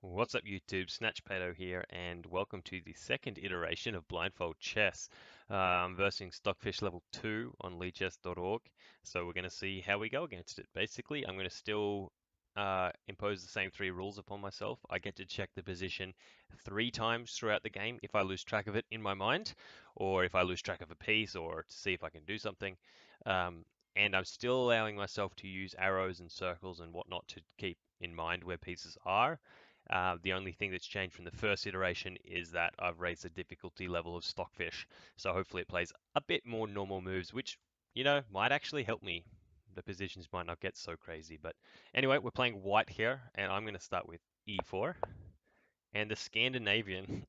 What's up YouTube, SnatchPato here, and welcome to the second iteration of Blindfold Chess. I'm versing Stockfish level 2 on leadchess.org, so we're going to see how we go against it. Basically, I'm going to still impose the same 3 rules upon myself. I get to check the position 3 times throughout the game if I lose track of it in my mind, or if I lose track of a piece, or to see if I can do something. And I'm still allowing myself to use arrows and circles and whatnot to keep in mind where pieces are. The only thing that's changed from the first iteration is that I've raised the difficulty level of Stockfish. So hopefully it plays a bit more normal moves, which, might actually help me. The positions might not get so crazy. But anyway, we're playing white here, and I'm going to start with e4. And the Scandinavian.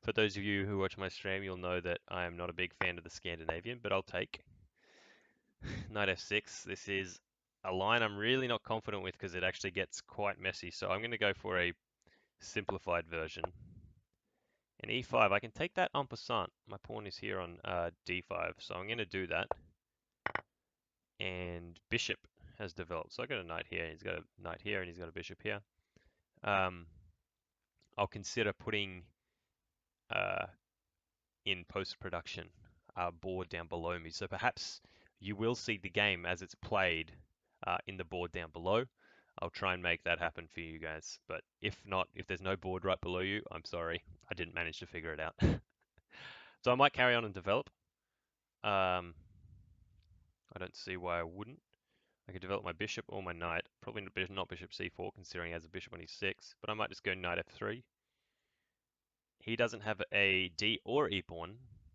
For those of you who watch my stream, you'll know that I am not a big fan of the Scandinavian, but I'll take knight f6. This is a line I'm really not confident with because it actually gets quite messy. So I'm going to go for a simplified version. And e5, I can take that en passant. My pawn is here on d5, so I'm going to do that. And bishop has developed. So I got a knight here, and he's got a knight here, and he's got a bishop here. I'll consider putting in post-production board down below me. So perhaps you will see the game as it's played in the board down below. I'll try and make that happen for you guys. But if not, if there's no board right below you, I'm sorry. I didn't manage to figure it out. So I might carry on and develop. I don't see why I wouldn't. I could develop my bishop or my knight. Probably not bishop c4, considering he has a bishop on e6. But I might just go knight f3. He doesn't have a d or e pawn,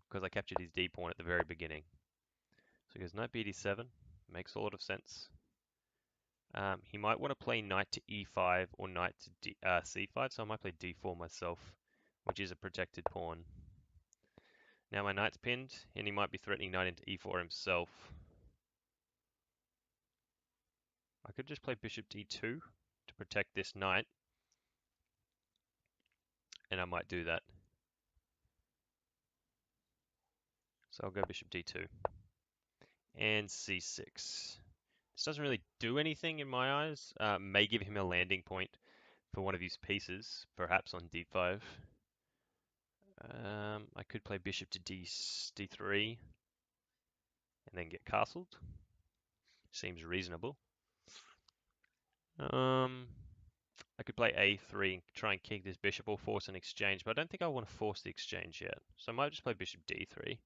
because I captured his d pawn at the very beginning. So he goes knight b d7. Makes a lot of sense. He might want to play knight to e5 or knight to c5, so I might play d4 myself, which is a protected pawn. Now my knight's pinned, and he might be threatening knight into e4 himself. I could just play bishop d2 to protect this knight, and I might do that. So I'll go bishop d2 and c6. This doesn't really do anything in my eyes. May give him a landing point for one of his pieces, perhaps on d5. I could play bishop to d3 and then get castled. Seems reasonable. I could play a3 and try and kick this bishop or force an exchange, but I don't think I want to force the exchange yet. So I might just play bishop d3.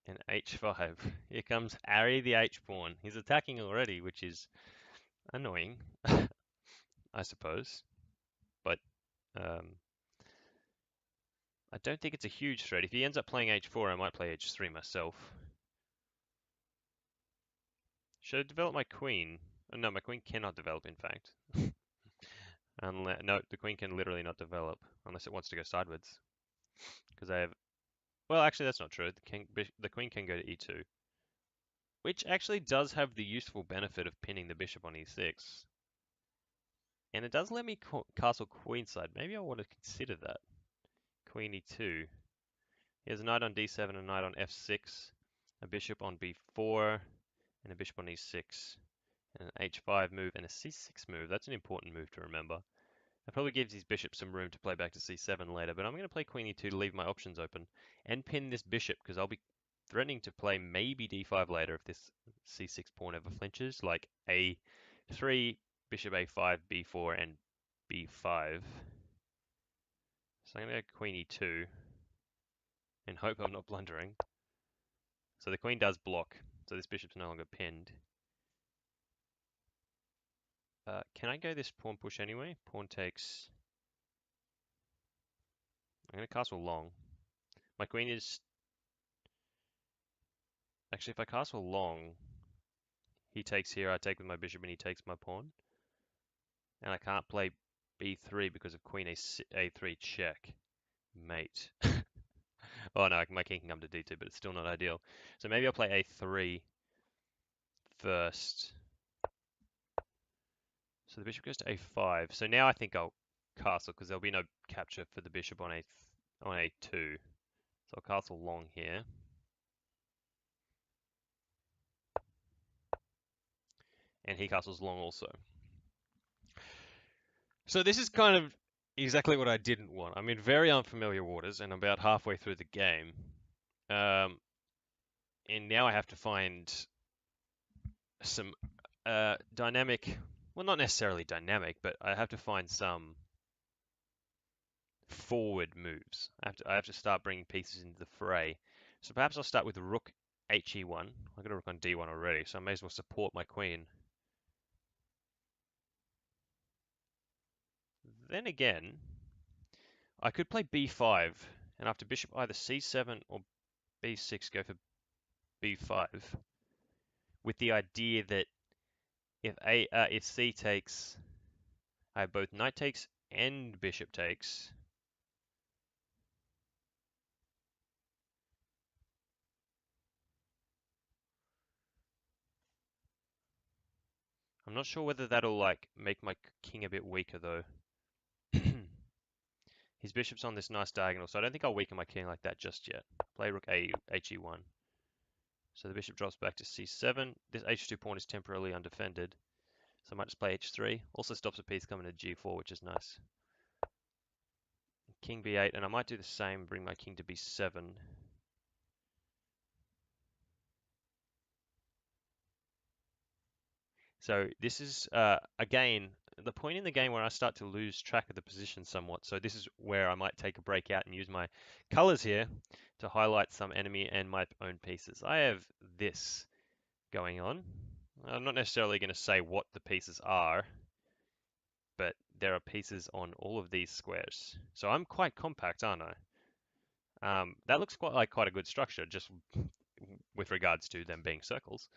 And h5. Here comes Ari the h-pawn. He's attacking already, which is annoying, I suppose. But I don't think it's a huge threat. If he ends up playing h4, I might play h3 myself. Should I develop my queen? Oh, no, my queen cannot develop, in fact. No, the queen can literally not develop unless it wants to go sideways. Because I have... Well, actually, that's not true. The queen can go to e2. Which actually does have the useful benefit of pinning the bishop on e6. And it does let me castle queenside. Maybe I want to consider that. Queen e2. He has a knight on d7, a knight on f6, a bishop on b4, and a bishop on e6, and an h5 move and a c6 move. That's an important move to remember. That probably gives his bishop some room to play back to c7 later, but I'm going to play queen e2 to leave my options open and pin this bishop because I'll be threatening to play maybe d5 later if this c6 pawn ever flinches, like a3, bishop a5, b4, and b5. So I'm going to go queen e2 and hope I'm not blundering. So the queen does block, so this bishop's no longer pinned. Can I go this pawn push anyway? Pawn takes... I'm going to castle long. My queen is... Actually, if I castle long, he takes here, I take with my bishop, and he takes my pawn. And I can't play b3 because of queen a3 check. Mate. Oh no, my king can come to d2, but it's still not ideal. So maybe I'll play a3 first. So the bishop goes to a5. So now I think I'll castle because there'll be no capture for the bishop on a2. So I'll castle long here. and he castles long also. So this is kind of exactly what I didn't want. I'm in very unfamiliar waters, and I'm about halfway through the game. And now I have to find some dynamic, well, not necessarily dynamic, but I have to find some forward moves. I have to start bringing pieces into the fray. So perhaps I'll start with rook he1. I've got a rook on d1 already, so I may as well support my queen. Then again, I could play b5, and after bishop either c7 or b6, go for b5, with the idea that if c takes, I have both knight takes and bishop takes. I'm not sure whether that'll like make my king a bit weaker though. His bishop's on this nice diagonal, so I don't think I'll weaken my king like that just yet. Play rook he1. So the bishop drops back to c7. This h2 pawn is temporarily undefended, so I might just play h3. Also stops a piece coming to g4, which is nice. King b8, and I might do the same, bring my king to b7. So this is, again, the point in the game where I start to lose track of the position somewhat. So this is where I might take a break out and use my colors here to highlight some enemy and my own pieces. I have this going on. I'm not necessarily going to say what the pieces are, but there are pieces on all of these squares. So I'm quite compact, aren't I? That looks quite a good structure, just with regards to them being circles.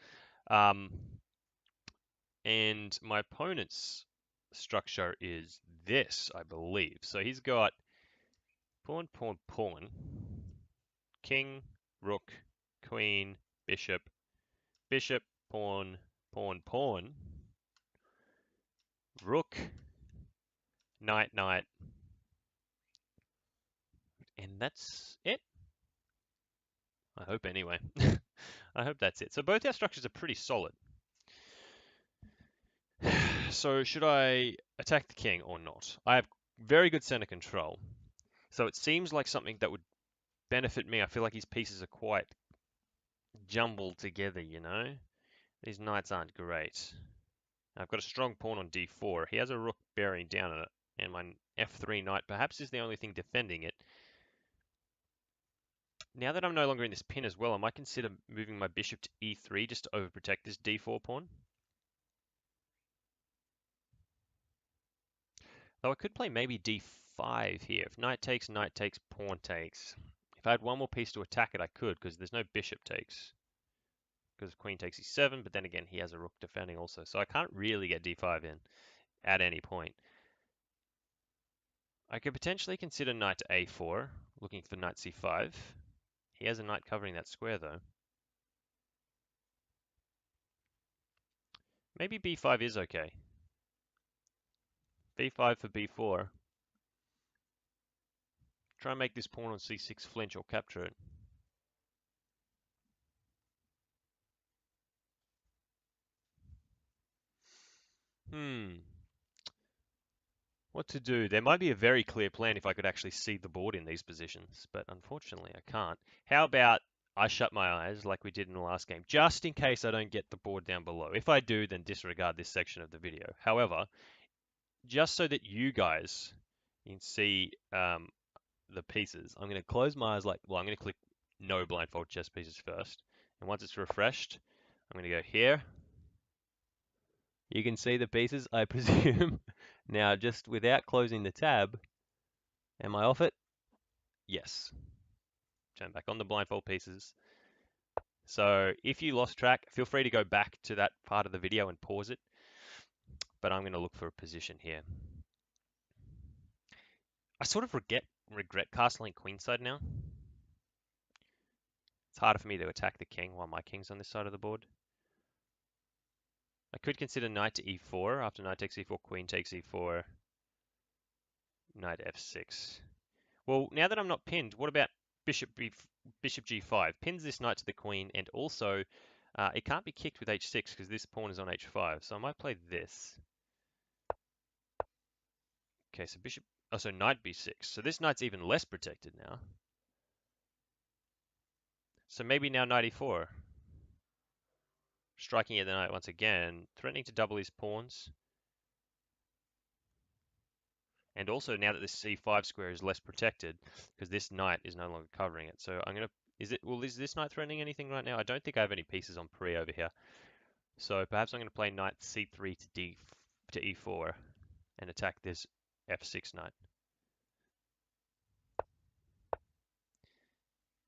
And my opponent's structure is this, I believe. So he's got pawn, pawn, pawn, king, rook, queen, bishop, bishop, pawn, pawn, pawn, rook, knight, knight, and that's it. I hope anyway. I hope that's it. So both our structures are pretty solid. So should I attack the king or not? I have very good center control. So it seems like something that would benefit me. I feel like his pieces are quite jumbled together, you know? These knights aren't great. I've got a strong pawn on d4. He has a rook bearing down on it, and my f3 knight perhaps is the only thing defending it. Now that I'm no longer in this pin as well, I might consider moving my bishop to e3 just to overprotect this d4 pawn. Though I could play maybe d5 here. If knight takes, pawn takes. If I had one more piece to attack it, I could, because there's no bishop takes. Because queen takes e7, but then again, he has a rook defending also. So I can't really get d5 in at any point. I could potentially consider knight to a4, looking for knight c5. He has a knight covering that square, though. Maybe b5 is okay. b5 for b4. Try and make this pawn on c6 flinch or capture it. What to do? There might be a very clear plan if I could actually see the board in these positions, but unfortunately I can't. How about I shut my eyes like we did in the last game, just in case I don't get the board down below. If I do, then disregard this section of the video. However, just so that you guys can see the pieces, I'm going to close my eyes I'm going to click no blindfold chess pieces first. And once it's refreshed, I'm going to go here. You can see the pieces, I presume. Now, just without closing the tab, am I off it? Yes. Turn back on the blindfold pieces. So if you lost track, feel free to go back to that part of the video and pause it. But I'm going to look for a position here. I sort of regret castling queenside now. It's harder for me to attack the king while my king's on this side of the board. I could consider knight to e4. After knight takes e4, queen takes e4, knight f6. Well, now that I'm not pinned, what about bishop g5? Pins this knight to the queen and also It can't be kicked with h6 because this pawn is on h5, so I might play this. Okay, so bishop, oh, so knight b6. So this knight's even less protected now. So maybe now knight e4. Striking at the knight once again, threatening to double his pawns. And also now that this c5 square is less protected, because this knight is no longer covering it. So I'm gonna, is this knight threatening anything right now? I don't think I have any pieces on pre over here. So perhaps I'm gonna play knight c3 to e4 and attack this f6 knight.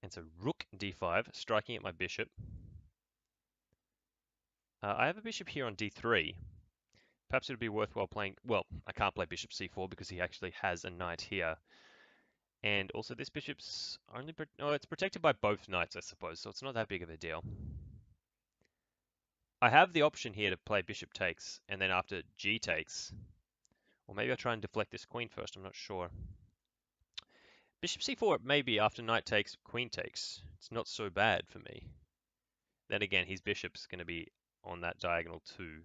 And so rook d5, striking at my bishop. I have a bishop here on d3. Perhaps it would be worthwhile playing, well, I can't play bishop c4 because he actually has a knight here. And also this bishop's only, it's protected by both knights, I suppose, so it's not that big of a deal. I have the option here to play bishop takes, and then after g takes, or maybe I'll try and deflect this queen first, I'm not sure. Bishop c4, maybe after knight takes, queen takes. It's not so bad for me. Then again, his bishop's going to be on that diagonal too.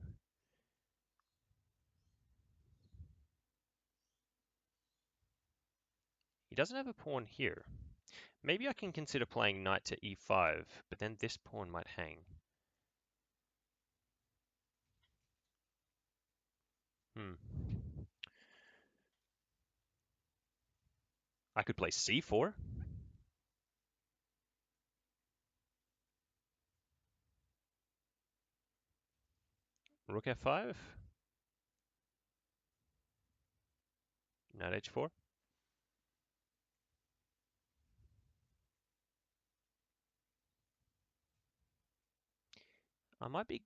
He doesn't have a pawn here. Maybe I can consider playing knight to e5, but then this pawn might hang. I could play c4. Rook f5. Knight h4. I might be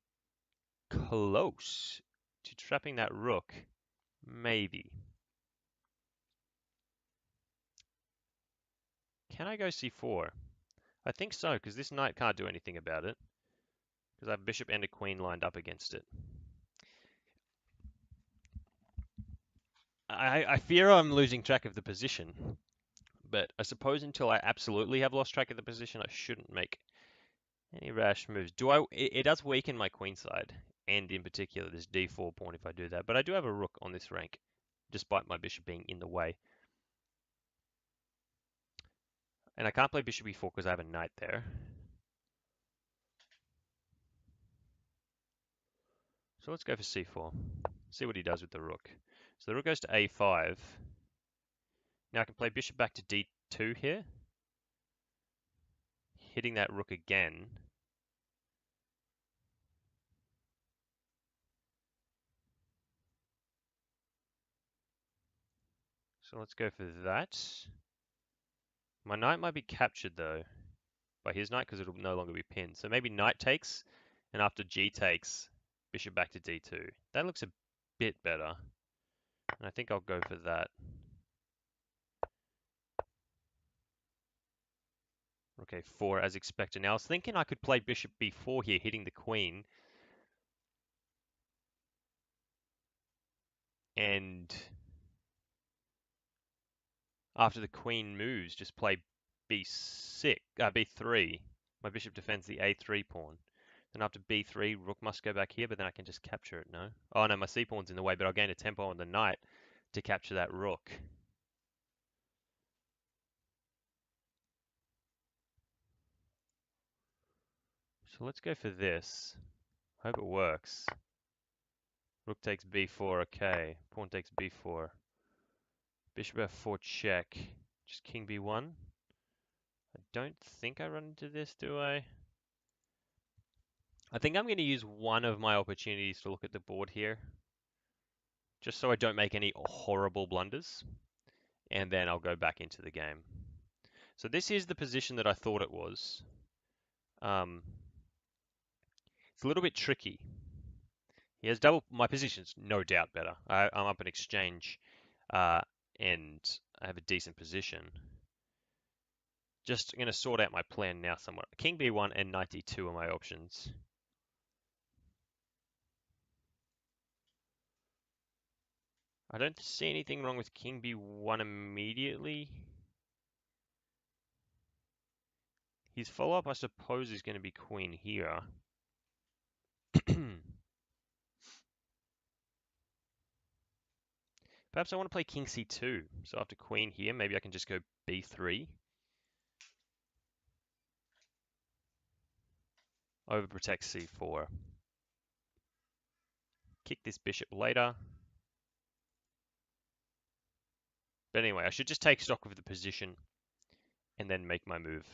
close to trapping that rook. Maybe. Can I go c4? I think so, because this knight can't do anything about it. Because I have bishop and a queen lined up against it. I fear I'm losing track of the position. But I suppose until I absolutely have lost track of the position, I shouldn't make any rash moves. It does weaken my queen side, and in particular this d4 pawn if I do that. But I do have a rook on this rank, despite my bishop being in the way. And I can't play bishop e4 because I have a knight there. So let's go for c4. See what he does with the rook. So the rook goes to a5. Now I can play bishop back to d2 here. Hitting that rook again. So let's go for that. My knight might be captured though by his knight because it'll no longer be pinned. So maybe knight takes, and after g takes, bishop back to d2. That looks a bit better. And I think I'll go for that. Okay, 4 as expected. Now I was thinking I could play bishop b4 here, hitting the queen. And after the queen moves, just play b3. My bishop defends the a3 pawn. Then after b3, rook must go back here, but then I can just capture it, no? Oh no, my c pawn's in the way, but I'll gain a tempo on the knight to capture that rook. So let's go for this. Hope it works. Rook takes b4, okay. Pawn takes b4. Bishop f4 check. Just king b1. I don't think I run into this, do I? I think I'm going to use one of my opportunities to look at the board here. Just so I don't make any horrible blunders. And then I'll go back into the game. So this is the position that I thought it was. It's a little bit tricky. He has double, my position's no doubt better. I'm up an exchange and I have a decent position. Just going to sort out my plan now somewhat. King b1 and knight d2 are my options. I don't see anything wrong with king b1 immediately. His follow-up, I suppose, is going to be queen here. Perhaps I want to play king c2. So after queen here, maybe I can just go b3. Overprotect c4. Kick this bishop later. But anyway, I should just take stock of the position and then make my move.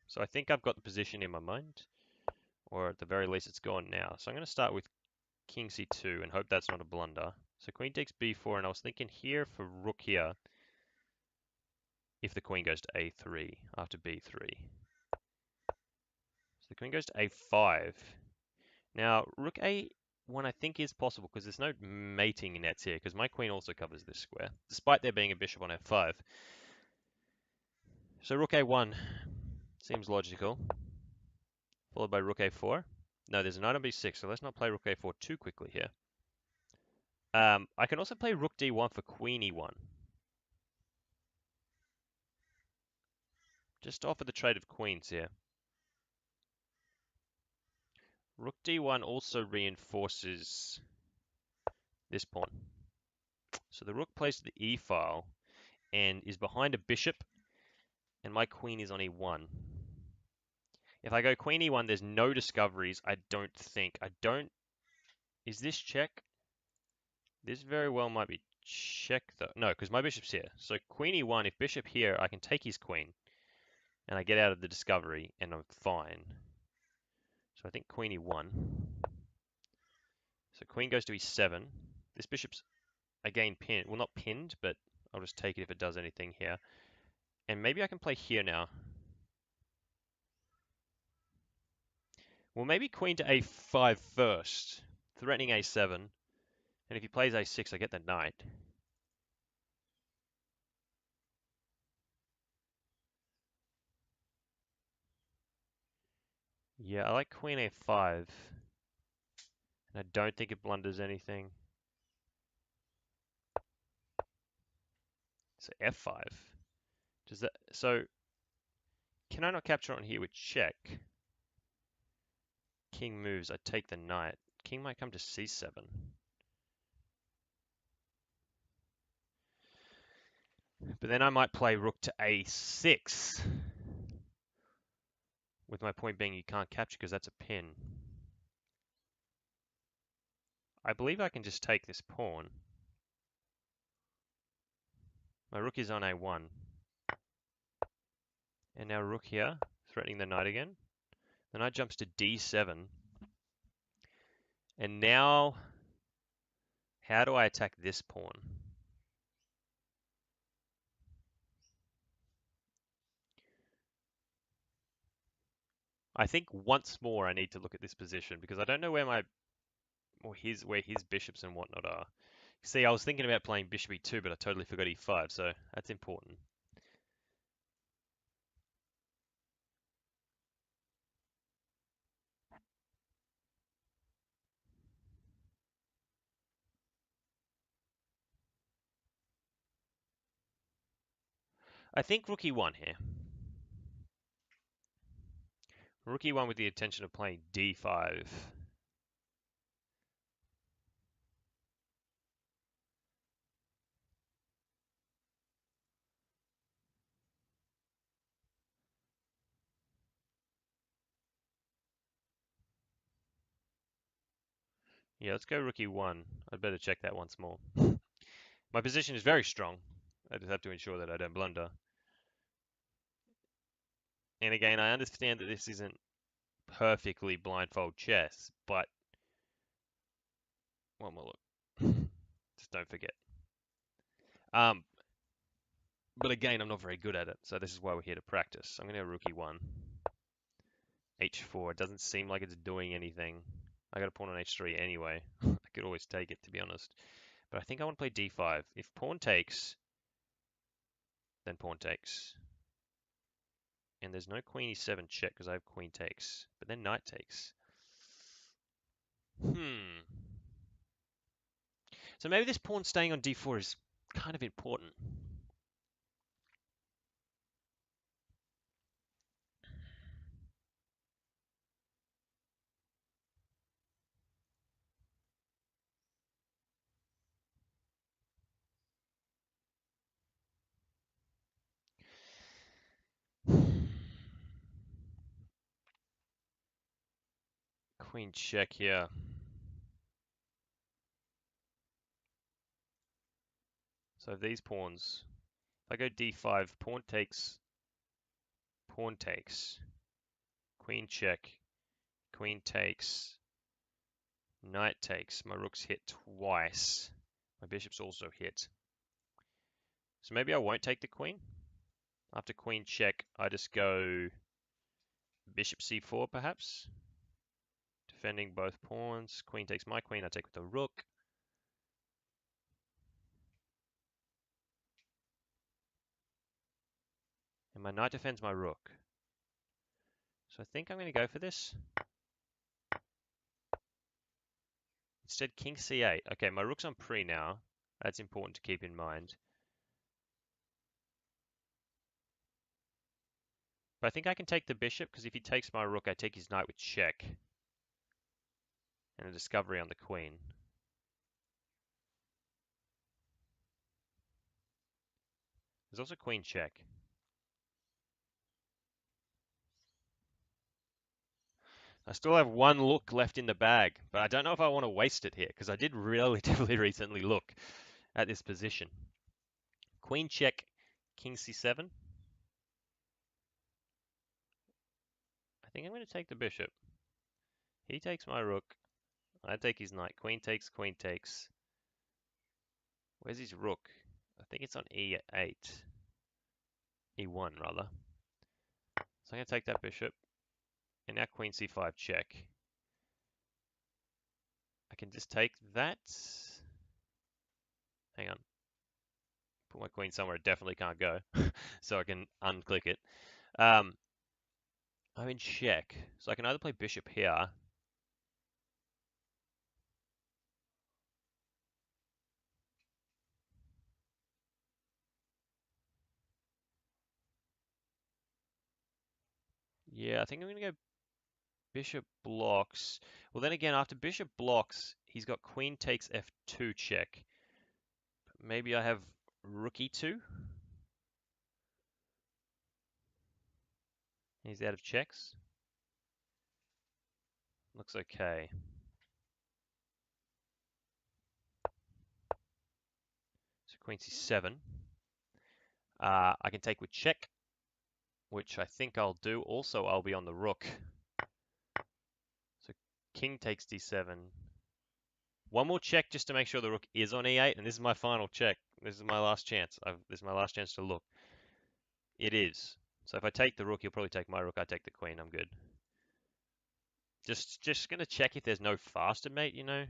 So I think I've got the position in my mind, or at the very least it's gone now. So I'm going to start with king c2 and hope that's not a blunder. So queen takes b4, and I was thinking here for rook here, if the queen goes to a3 after b3. So the queen goes to a5. Now, rook a1 I think is possible because there's no mating nets here, because my queen also covers this square, despite there being a bishop on f5. So rook a1 seems logical, followed by rook a4. No, there's a knight on b6, so let's not play rook a4 too quickly here. I can also play rook d1 for queen e1. Just to offer the trade of queens here. Rook d1 also reinforces this pawn. So the rook plays to the e file and is behind a bishop, and my queen is on e1. If I go queen e1, there's no discoveries, I don't think. Is this check? This very well might be check though. No, because my bishop's here. So queen e1, if bishop here, I can take his queen, and I get out of the discovery, and I'm fine. So I think queen e1. So queen goes to e7. This bishop's again pinned. Well, not pinned, but I'll just take it if it does anything here. And maybe I can play here now. Well, maybe queen to a5 first, threatening a7. And if he plays a6, I get the knight. Yeah, I like queen a5. And I don't think it blunders anything. So f5. Does that, so can I not capture on here with check? King moves, I take the knight. King might come to c7. But then I might play rook to a6. With my point being you can't capture because that's a pin. I believe I can just take this pawn. My rook is on a1. And now rook here, threatening the knight again. The knight jumps to d7. And now, how do I attack this pawn? I think once more I need to look at this position because I don't know where where his bishops and whatnot are. See, I was thinking about playing bishop e2, but I totally forgot e5, so that's important. I think rook e1 here. Rook e1 with the intention of playing d5. Yeah, let's go rook e1. I'd better check that once more. My position is very strong. I just have to ensure that I don't blunder. And again, I understand that this isn't perfectly blindfold chess, but one more look. Just don't forget. But again, I'm not very good at it, so this is why we're here to practice. I'm going to go rook e1. h4. It doesn't seem like it's doing anything. I got a pawn on h3 anyway. I could always take it, to be honest. But I think I want to play d5. If pawn takes, then pawn takes. And there's no queen e7 check because I have queen takes. But then knight takes. So maybe this pawn staying on d4 is kind of important. queen check here. So these pawns, if I go d5, pawn takes, queen check, queen takes, knight takes. My rook's hit twice. My bishop's also hit. So maybe I won't take the queen. After queen check, I just go bishop c4 perhaps. Defending both pawns. Queen takes my queen, I take with the rook. And my knight defends my rook. So I think I'm going to go for this. Instead, king c8. Okay, my rook's on pre now. That's important to keep in mind. But I think I can take the bishop, because if he takes my rook, I take his knight with check. And a discovery on the queen. There's also queen check. I still have one look left in the bag, but I don't know if I want to waste it here, because I did relatively recently look at this position. Queen check, king c7. I think I'm going to take the bishop. He takes my rook. I take his knight. Queen takes, queen takes. Where's his rook? I think it's on e8. e1 rather. So I'm going to take that bishop. And now queen c5 check. I can just take that. Hang on. Put my queen somewhere it definitely can't go. So I can unclick it. I'm in check. So I can either play bishop here. Yeah, I think I'm going to go bishop blocks. Well, then again, after bishop blocks, he's got queen takes f2 check. Maybe I have rook e2. He's out of checks. Looks okay. So queen c7. I can take with check, which I think I'll do. Also, I'll be on the rook. So king takes d7. One more check just to make sure the rook is on e8, and this is my final check. This is my last chance. This is my last chance to look. It is. So if I take the rook, he'll probably take my rook. I take the queen. I'm good. Just gonna check if there's no faster mate, you know.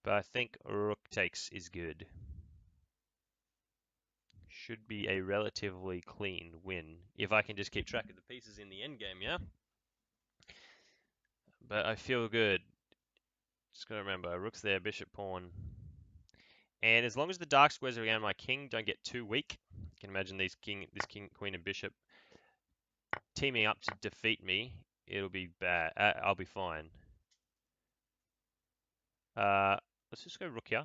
But I think rook takes is good. Should be a relatively clean win if I can just keep track of the pieces in the endgame, yeah? But I feel good. Just gotta remember, rook's there, bishop, pawn. And as long as the dark squares around my king don't get too weak, you can imagine this king, queen, and bishop teaming up to defeat me, it'll be bad. I'll be fine. Let's just go rook here.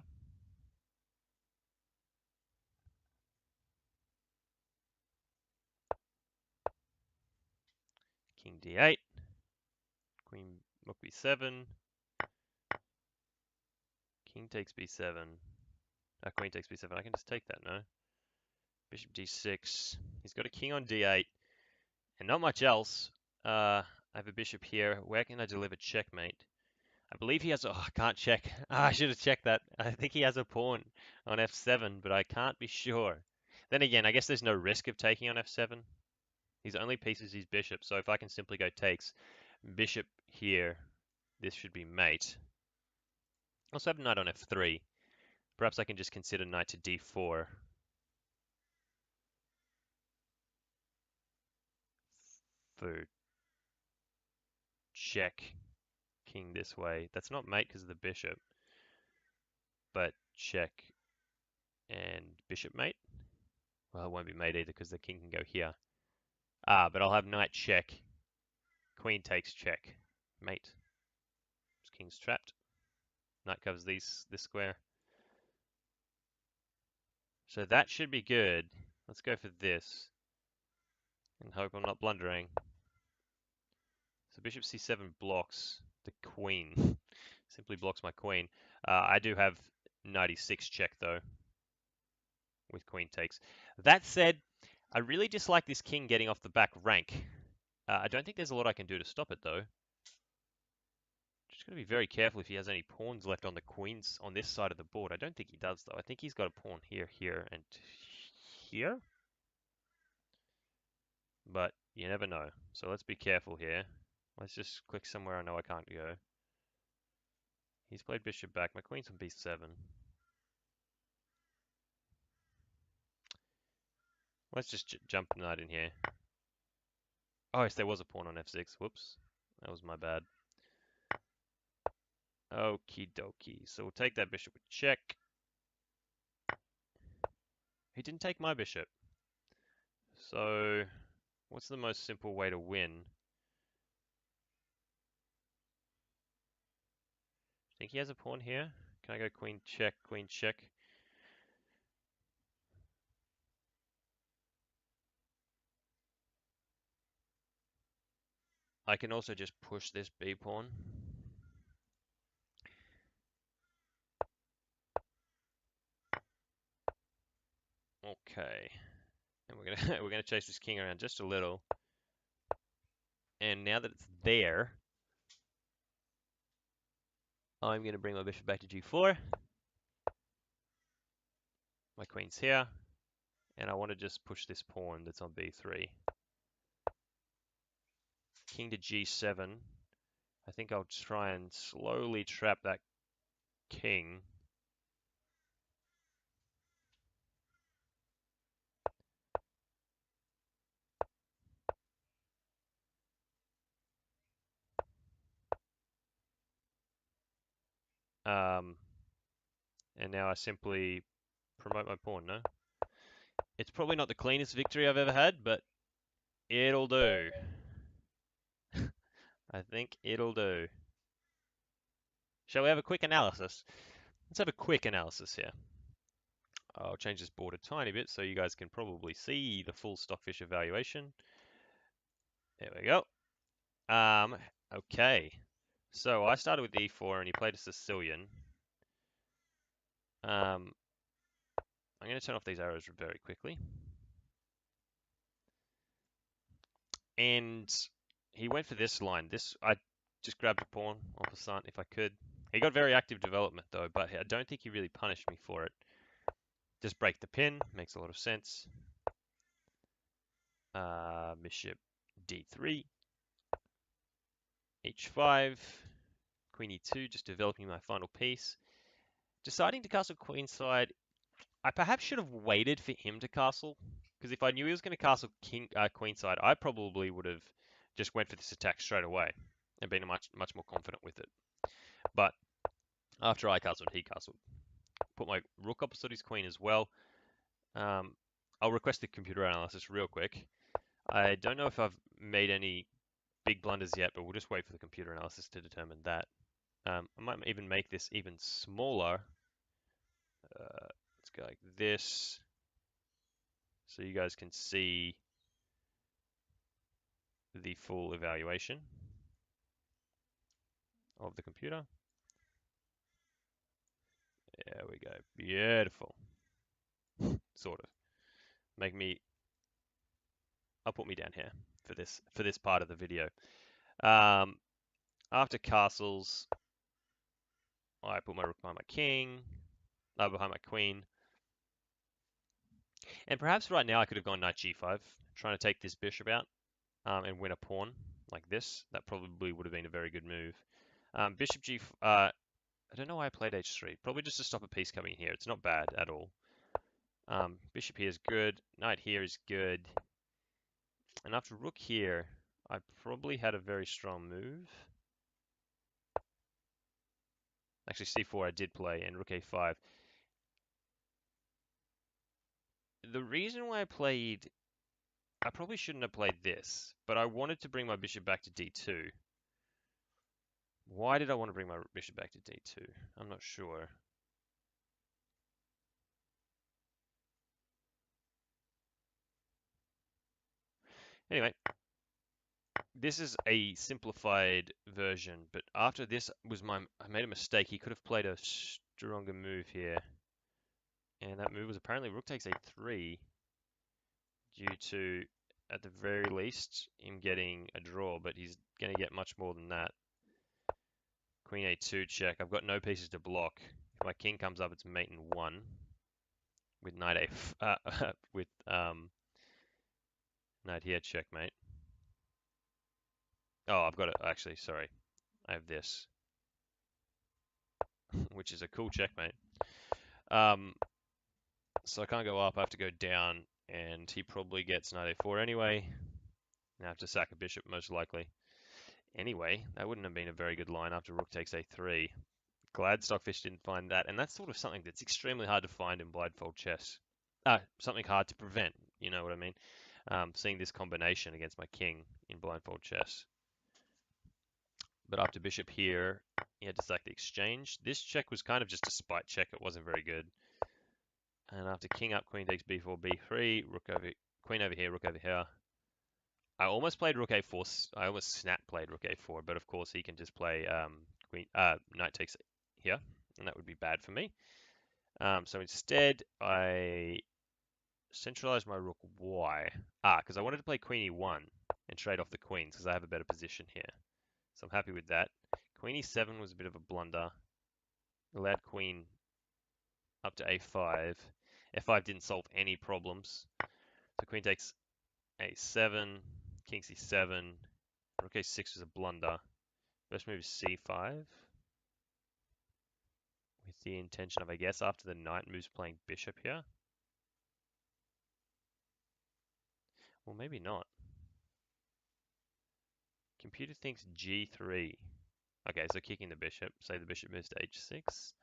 King d8. Queen, rook b7. King takes b7. Queen takes b7. I can just take that, no? Bishop d6. He's got a king on d8. And not much else. I have a bishop here. Where can I deliver checkmate? I believe he has. Oh, I can't check. I should have checked that. I think he has a pawn on f7, but I can't be sure. Then again, I guess there's no risk of taking on f7. His only piece is his bishop, so if I can simply go takes bishop here, this should be mate. Also have knight on f3. Perhaps I can just consider knight to d4. For check king this way. That's not mate because of the bishop, but check and bishop mate. Well, it won't be mate either because the king can go here. But I'll have knight check. Queen takes check. Mate. This king's trapped. Knight covers this square. So that should be good. Let's go for this. And hope I'm not blundering. So bishop c7 blocks the queen. Simply blocks my queen. I do have knight e6 check though, with queen takes. That said, I really dislike this king getting off the back rank. I don't think there's a lot I can do to stop it though. Just got to be very careful if he has any pawns left on the queens on this side of the board. I don't think he does though. I think he's got a pawn here, here, and here. But you never know. So let's be careful here. Let's just click somewhere I know I can't go. He's played bishop back. My queen's on b7. Let's just jump knight in here. Oh, yes, there was a pawn on f6. Whoops. That was my bad. Okie dokie. So we'll take that bishop with check. He didn't take my bishop. So what's the most simple way to win? Think he has a pawn here? Can I go queen check, queen check? I can also just push this b pawn. Okay. And we're gonna chase this king around just a little. And now that it's there, I'm gonna bring my bishop back to g4. My queen's here. And I want to just push this pawn that's on b3. King to g7. I think I'll try and slowly trap that king. And now I simply promote my pawn, no? It's probably not the cleanest victory I've ever had, but it'll do. I think it'll do. Shall we have a quick analysis? Let's have a quick analysis here. I'll change this board a tiny bit so you guys can probably see the full Stockfish evaluation. There we go. Okay. So I started with e4 and he played a Sicilian. I'm going to turn off these arrows very quickly. And he went for this line. I just grabbed a pawn off a son if I could. He got very active development though, but I don't think he really punished me for it. Just break the pin, makes a lot of sense. Bishop d3, h5, queen e2, just developing my final piece. Deciding to castle queenside, I perhaps should have waited for him to castle, because if I knew he was going to castle queenside, I probably would have just went for this attack straight away and been much more confident with it. But after I castled, he castled. Put my rook opposite his queen as well. I'll request the computer analysis real quick. I don't know if I've made any big blunders yet, but we'll just wait for the computer analysis to determine that. I might even make this even smaller. Let's go like this, so you guys can see the full evaluation of the computer. There we go. Beautiful. Sort of. I'll put me down here for this part of the video. After castles, I put my rook behind my king, behind my queen. And perhaps right now I could have gone knight g5, trying to take this bishop out and win a pawn like this. That probably would have been a very good move. Bishop g. I don't know why I played h3. Probably just to stop a piece coming here. It's not bad at all. Bishop here is good. Knight here is good. And after rook here, I probably had a very strong move. Actually, c4 I did play, and rook a5. The reason why I probably shouldn't have played this, but I wanted to bring my bishop back to d2. Why did I want to bring my bishop back to d2? I'm not sure. Anyway, this is a simplified version, but after this I made a mistake. He could have played a stronger move here. And that move was apparently rook takes a3 due to, at the very least, him getting a draw, but he's going to get much more than that. Queen a2 check. I've got no pieces to block. If my king comes up, it's mate in 1 with knight with knight here checkmate. Oh, I've got it. Actually, sorry. I have this, which is a cool checkmate. So I can't go up. I have to go down, and he probably gets knight a4 anyway. And I have to sack a bishop most likely. Anyway, that wouldn't have been a very good line after rook takes a3. Glad Stockfish didn't find that, and that's sort of something that's extremely hard to find in blindfold chess. Something hard to prevent, you know what I mean? Seeing this combination against my king in blindfold chess. But after bishop here, he had to sack the exchange. This check was kind of just a spite check. It wasn't very good. And after king up, queen takes b4, b3, queen over here, rook over here. I almost played rook a4. I almost snap played rook a4, but of course he can just play knight takes here, and that would be bad for me. So instead, I centralized my rook y. Because I wanted to play queen e1 and trade off the queens because I have a better position here. So I'm happy with that. Queen e7 was a bit of a blunder. Allowed queen up to a5. f5 didn't solve any problems. So queen takes a7, king c7, rook a6 was a blunder. First move is c5. With the intention of, I guess, after the knight moves playing bishop here. Well, maybe not. Computer thinks g3. Okay, so kicking the bishop. Say the bishop moves to h6.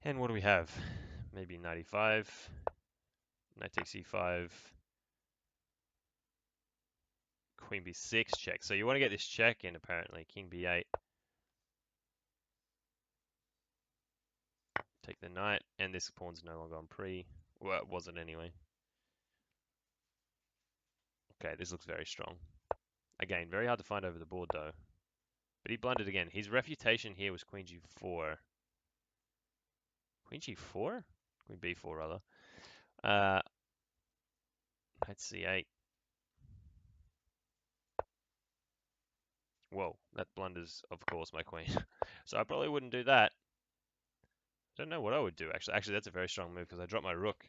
And what do we have? Maybe knight e5. Knight takes e5. Queen b6 check. So you want to get this check in, apparently. King b8. Take the knight. And this pawn's no longer on pre. Well, it wasn't anyway. Okay, this looks very strong. Again, very hard to find over the board, though. But he blundered again. His refutation here was queen g4. Queen g4? Queen b4, rather. Knight c8. Whoa, that blunders, of course, my queen. So I probably wouldn't do that. I don't know what I would do, actually. Actually, that's a very strong move because I dropped my rook.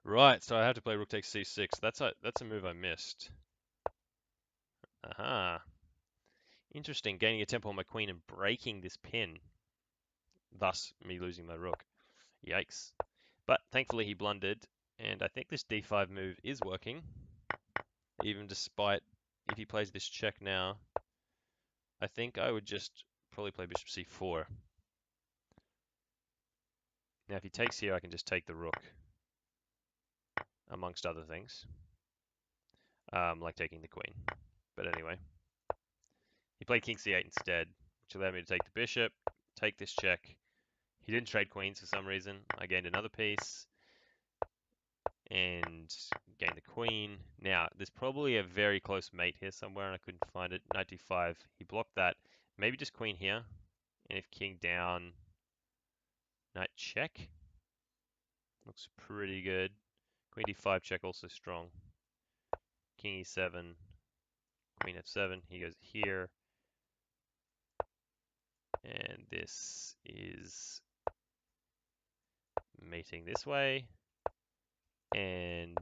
Right, so I have to play rook takes c6. That's a move I missed. Aha. Interesting, gaining a tempo on my queen and breaking this pin. Thus, me losing my rook. Yikes. But thankfully he blundered, and I think this d5 move is working. Even despite, if he plays this check now, I think I would just probably play bishop c4. Now if he takes here, I can just take the rook, amongst other things, like taking the queen. But anyway, he played king c8 instead, which allowed me to take the bishop, take this check. He didn't trade queens for some reason. I gained another piece and gained the queen. Now, there's probably a very close mate here somewhere, and I couldn't find it. Knight d5, he blocked that. Maybe just queen here, and if king down, knight check. Looks pretty good. Queen d5 check, also strong. King e7, queen f7, he goes here. And this is mating this way and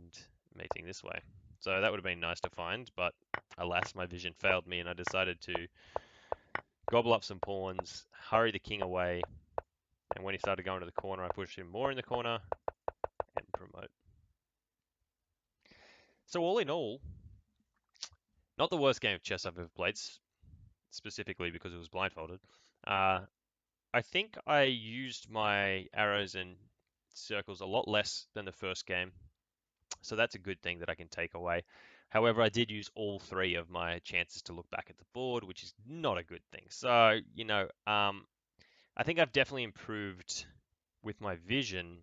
mating this way. So that would have been nice to find, but alas, my vision failed me and I decided to gobble up some pawns, hurry the king away, and when he started going to the corner, I pushed him more in the corner and promote. So all in all, not the worst game of chess I've ever played, specifically because it was blindfolded. I think I used my arrows and circles a lot less than the first game, so that's a good thing that I can take away. However, I did use all three of my chances to look back at the board, which is not a good thing. So, I think I've definitely improved with my vision.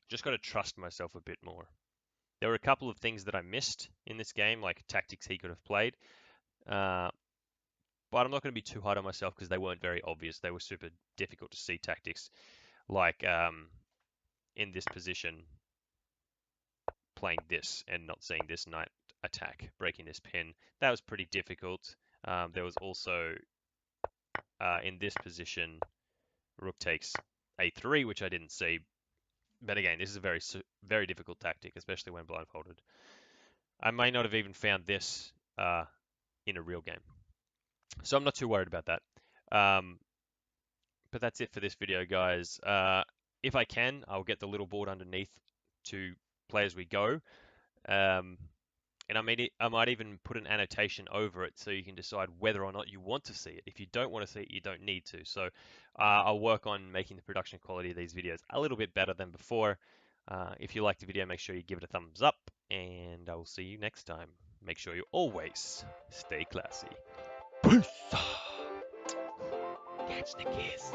Just got to trust myself a bit more. There were a couple of things that I missed in this game, like tactics he could have played. But I'm not going to be too hard on myself because they weren't very obvious. They were super difficult to see tactics, like in this position, playing this and not seeing this knight attack, breaking this pin. That was pretty difficult. There was also, in this position, rook takes a3, which I didn't see. But again, this is a very difficult tactic, especially when blindfolded. I may not have even found this in a real game. So I'm not too worried about that. But that's it for this video, guys. If I can, I'll get the little board underneath to play as we go. And I might even put an annotation over it so you can decide whether or not you want to see it. If you don't want to see it, you don't need to. So I'll work on making the production quality of these videos a little bit better than before. If you liked the video, make sure you give it a thumbs up, and I will see you next time. Make sure you always stay classy. Peace! Catch the kiss.